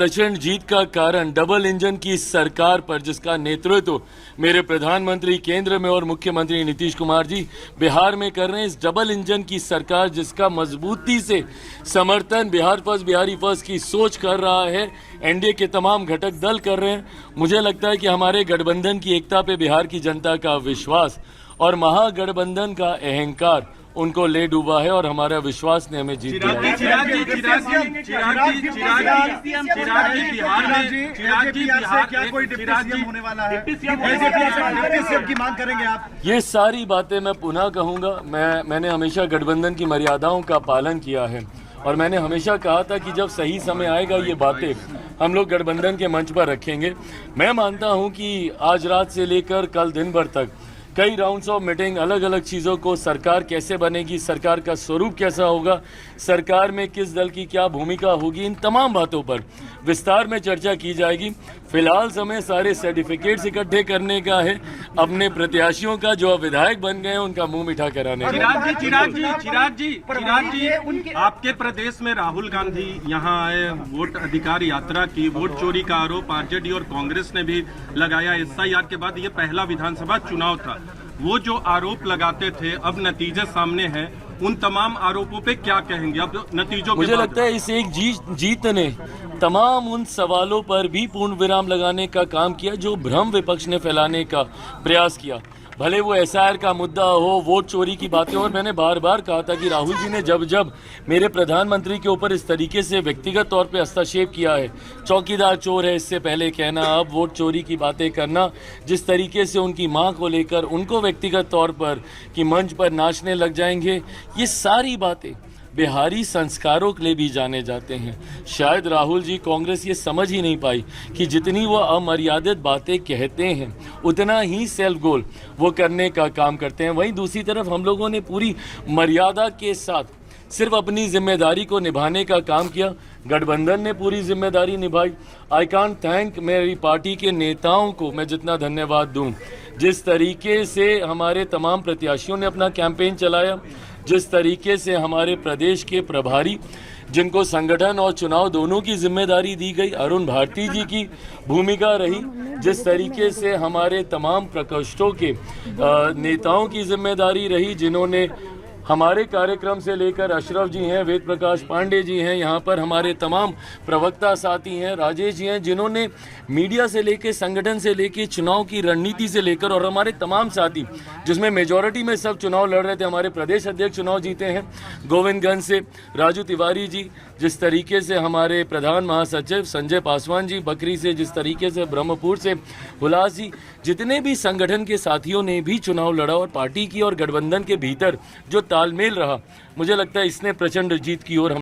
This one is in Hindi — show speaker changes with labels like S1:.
S1: प्रचंड जीत का कारण डबल इंजन की सरकार पर, जिसका नेतृत्व मेरे प्रधानमंत्री केंद्र में और मुख्यमंत्री नीतीश कुमार जी बिहार में कर रहे हैं। इस डबल इंजन की सरकार जिसका मजबूती से समर्थन बिहार फर्स्ट, बिहारी फर्स्ट की सोच कर रहा है, एनडीए के तमाम घटक दल कर रहे हैं। मुझे लगता है कि हमारे गठबंधन की एकता पे बिहार की जनता का विश्वास और महागठबंधन का अहंकार उनको ले डूबा है और हमारा विश्वास ने हमें जीत दिया।
S2: चिराग जी बिहार में क्या कोई डिप्टी सीएम होने वाला है? डिप्टी सीएम की मांग करेंगे आप?
S1: ये सारी बातें मैं पुनः कहूंगा। मैंने हमेशा गठबंधन की मर्यादाओं का पालन किया है और मैंने हमेशा कहा था कि जब सही समय आएगा ये बातें हम लोग गठबंधन के मंच पर रखेंगे। मैं मानता हूं कि आज रात से लेकर कल दिन भर तक कई राउंड्स ऑफ मीटिंग, अलग अलग चीज़ों को, सरकार कैसे बनेगी, सरकार का स्वरूप कैसा होगा, सरकार में किस दल की क्या भूमिका होगी, इन तमाम बातों पर विस्तार में चर्चा की जाएगी। फिलहाल समय सारे सर्टिफिकेट्स इकट्ठे करने का है, अपने प्रत्याशियों का जो अब विधायक बन गए हैं उनका मुंह मीठा कराने का।
S2: चिराग जी, आपके प्रदेश में राहुल गांधी यहाँ आए, वोट अधिकार यात्रा की, वोट चोरी का आरोप आरजेडी और कांग्रेस ने भी लगाया। एसआईआर के बाद ये पहला विधानसभा चुनाव था। वो जो आरोप लगाते थे अब नतीजे सामने हैं, उन तमाम आरोपों पे क्या कहेंगे अब नतीजों?
S1: मुझे लगता है इस एक जीत ने तमाम उन सवालों पर भी पूर्ण विराम लगाने का काम किया जो भ्रम विपक्ष ने फैलाने का प्रयास किया। भले वो एसआईआर का मुद्दा हो, वोट चोरी की बातें, और मैंने बार बार कहा था कि राहुल जी ने जब जब मेरे प्रधानमंत्री के ऊपर इस तरीके से व्यक्तिगत तौर पे हस्तक्षेप किया है, चौकीदार चोर है इससे पहले कहना, अब वोट चोरी की बातें करना, जिस तरीके से उनकी मां को लेकर उनको व्यक्तिगत तौर पर कि मंच पर नाचने लग जाएंगे, ये सारी बातें बिहारी संस्कारों के लिए भी जाने जाते हैं। शायद राहुल जी, कांग्रेस ये समझ ही नहीं पाई कि जितनी वो अमर्यादित बातें कहते हैं उतना ही सेल्फ गोल वो करने का काम करते हैं। वहीं दूसरी तरफ हम लोगों ने पूरी मर्यादा के साथ सिर्फ अपनी जिम्मेदारी को निभाने का काम किया। गठबंधन ने पूरी जिम्मेदारी निभाई। आई कांट थैंक मेरी पार्टी के नेताओं को मैं जितना धन्यवाद दूं, जिस तरीके से हमारे तमाम प्रत्याशियों ने अपना कैंपेन चलाया, जिस तरीके से हमारे प्रदेश के प्रभारी जिनको संगठन और चुनाव दोनों की जिम्मेदारी दी गई, अरुण भारती जी की भूमिका रही, जिस तरीके से हमारे तमाम प्रकोष्ठों के नेताओं की जिम्मेदारी रही, जिन्होंने हमारे कार्यक्रम से लेकर अशरफ जी हैं, वेद प्रकाश पांडे जी हैं, यहाँ पर हमारे तमाम प्रवक्ता साथी हैं, राजेश जी हैं, जिन्होंने मीडिया से लेकर, संगठन से लेकर, चुनाव की रणनीति से लेकर, और हमारे तमाम साथी जिसमें मेजॉरिटी में सब चुनाव लड़ रहे थे, हमारे प्रदेश अध्यक्ष चुनाव जीते हैं गोविंदगंज से, राजू तिवारी जी, जिस तरीके से हमारे प्रधान महासचिव संजय पासवान जी बकरी से, जिस तरीके से ब्रह्मपुर से हुलास जी, जितने भी संगठन के साथियों ने भी चुनाव लड़ा और पार्टी की और गठबंधन के भीतर जो तालमेल रहा, मुझे लगता है इसने प्रचंड जीत की ओर